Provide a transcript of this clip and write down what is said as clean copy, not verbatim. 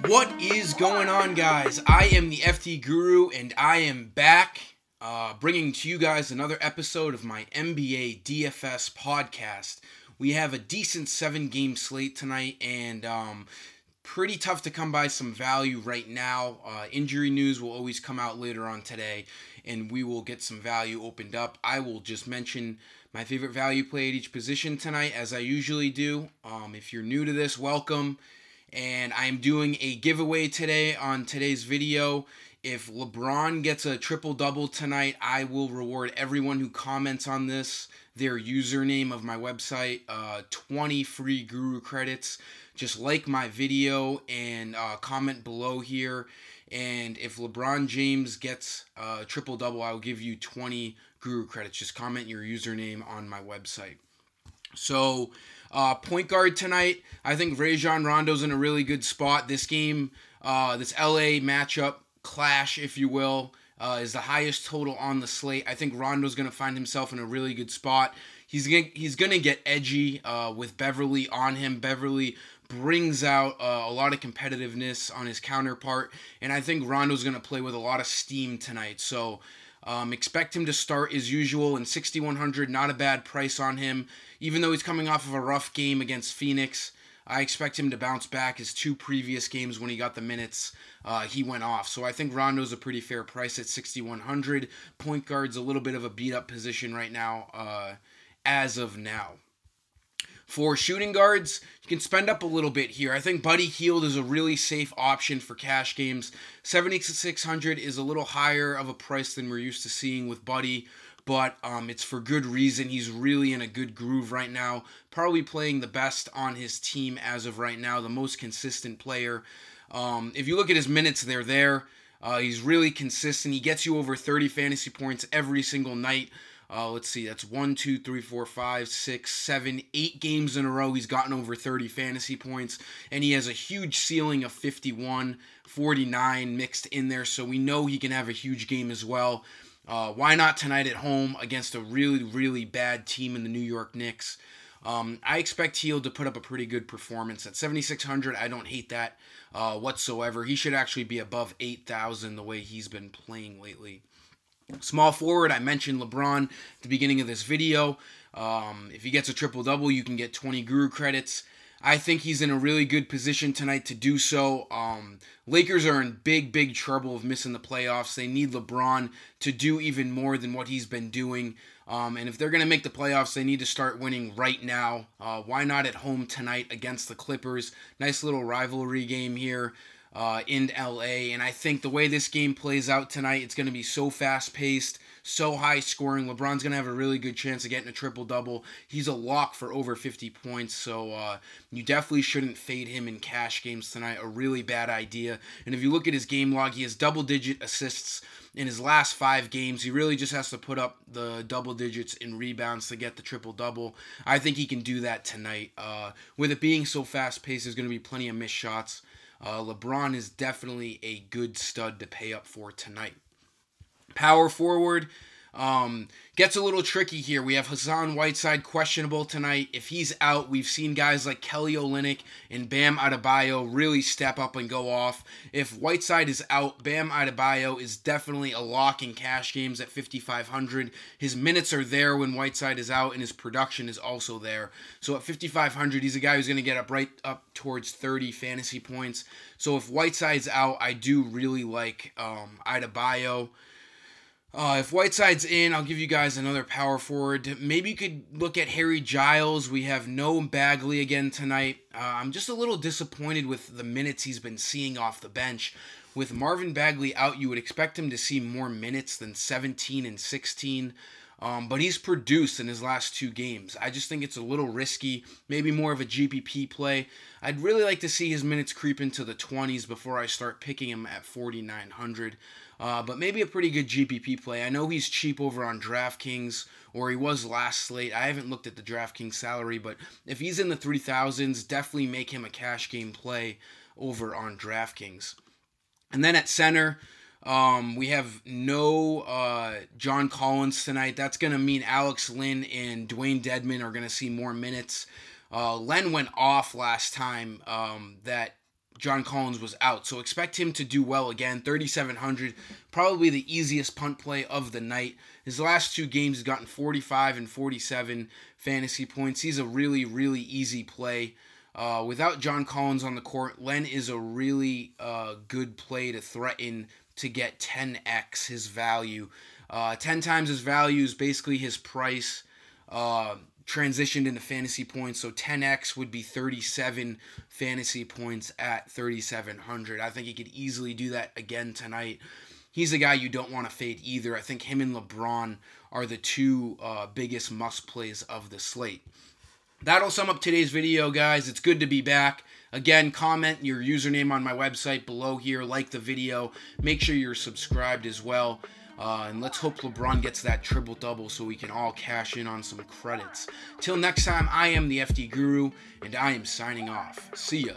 What is going on, guys? I am the FT Guru, and I am back bringing to you guys another episode of my NBA DFS podcast. We have a decent 7-game slate tonight, and pretty tough to come by some value right now. Injury news will always come out later on today, and we will get some value opened up. I will just mention my favorite value play at each position tonight, as I usually do. If you're new to this, welcome. And I'm doing a giveaway today on today's video. If LeBron gets a triple-double tonight, I will reward everyone who comments on this their username of my website, 20 free Guru credits. Just like my video and comment below here. And if LeBron James gets a triple-double, I will give you 20 Guru credits. Just comment your username on my website. So, point guard tonight, I think Rajon Rondo's in a really good spot. This game, this LA matchup clash, if you will, is the highest total on the slate. I think Rondo's going to find himself in a really good spot. He's going to get edgy with Beverly on him. Beverly brings out a lot of competitiveness on his counterpart, and I think Rondo's going to play with a lot of steam tonight. So, expect him to start as usual in 6,100, not a bad price on him. Even though he's coming off of a rough game against Phoenix, I expect him to bounce back. His 2 previous games when he got the minutes, he went off. So I think Rondo's a pretty fair price at 6,100. Point guard's a little bit of a beat-up position right now, as of now. For shooting guards, you can spend up a little bit here. I think Buddy Hield is a really safe option for cash games. 7,600 is a little higher of a price than we're used to seeing with Buddy, but it's for good reason. He's really in a good groove right now. Probably playing the best on his team as of right now, the most consistent player. If you look at his minutes, they're there. He's really consistent. He gets you over 30 fantasy points every single night. Let's see, that's 1, 2, 3, 4, 5, 6, 7, 8 games in a row he's gotten over 30 fantasy points, and he has a huge ceiling of 51, 49 mixed in there, so we know he can have a huge game as well. Why not tonight at home against a really, really bad team in the New York Knicks? I expect Hield to put up a pretty good performance. At 7,600, I don't hate that whatsoever. He should actually be above 8,000 the way he's been playing lately. Small forward, I mentioned LeBron at the beginning of this video. If he gets a triple-double, you can get 20 Guru credits. I think he's in a really good position tonight to do so. Lakers are in big trouble of missing the playoffs. They need LeBron to do even more than what he's been doing. And if they're going to make the playoffs, they need to start winning right now. Why not at home tonight against the Clippers? Nice little rivalry game here in LA, and I think the way this game plays out tonight, it's going to be so fast-paced, so high-scoring. LeBron's going to have a really good chance of getting a triple-double. He's a lock for over 50 points, so you definitely shouldn't fade him in cash games tonight. A really bad idea. And if you look at his game log, he has double-digit assists in his last 5 games. He really just has to put up the double digits in rebounds to get the triple-double. I think he can do that tonight. With it being so fast-paced, there's going to be plenty of missed shots. LeBron is definitely a good stud to pay up for tonight. Power forward gets a little tricky here. We have Hassan Whiteside questionable tonight. If he's out, we've seen guys like Kelly Olynyk and Bam Adebayo really step up and go off. If Whiteside is out, Bam Adebayo is definitely a lock in cash games at 5,500. His minutes are there when Whiteside is out, and his production is also there. So at 5,500, he's a guy who's going to get up right up towards 30 fantasy points. So if Whiteside's out, I do really like Adebayo. If Whiteside's in, I'll give you guys another power forward. Maybe you could look at Harry Giles. We have no Bagley again tonight. I'm just a little disappointed with the minutes he's been seeing off the bench. With Marvin Bagley out, you would expect him to see more minutes than 17 and 16. But he's produced in his last 2 games. I just think it's a little risky, maybe more of a GPP play. I'd really like to see his minutes creep into the 20s before I start picking him at 4,900. But maybe a pretty good GPP play. I know he's cheap over on DraftKings, or he was last slate. I haven't looked at the DraftKings salary, but if he's in the 3,000s, definitely make him a cash game play over on DraftKings. And then at center, We have no John Collins tonight. That's going to mean Alex Lynn and Dwayne Dedman are going to see more minutes. Len went off last time that John Collins was out, so expect him to do well again. 3,700, probably the easiest punt play of the night. His last two games, he's gotten 45 and 47 fantasy points. He's a really, really easy play. Without John Collins on the court, Len is a really good play to threaten to get 10x his value. 10 times his value is basically his price transitioned into fantasy points, so 10x would be 37 fantasy points at 3,700. I think he could easily do that again tonight. He's a guy you don't want to fade either. I think him and LeBron are the two biggest must plays of the slate. That'll sum up today's video, guys. It's good to be back. Again, comment your username on my website below here. Like the video. Make sure you're subscribed as well. And let's hope LeBron gets that triple-double so we can all cash in on some credits. Till next time, I am the FD Guru, and I am signing off. See ya.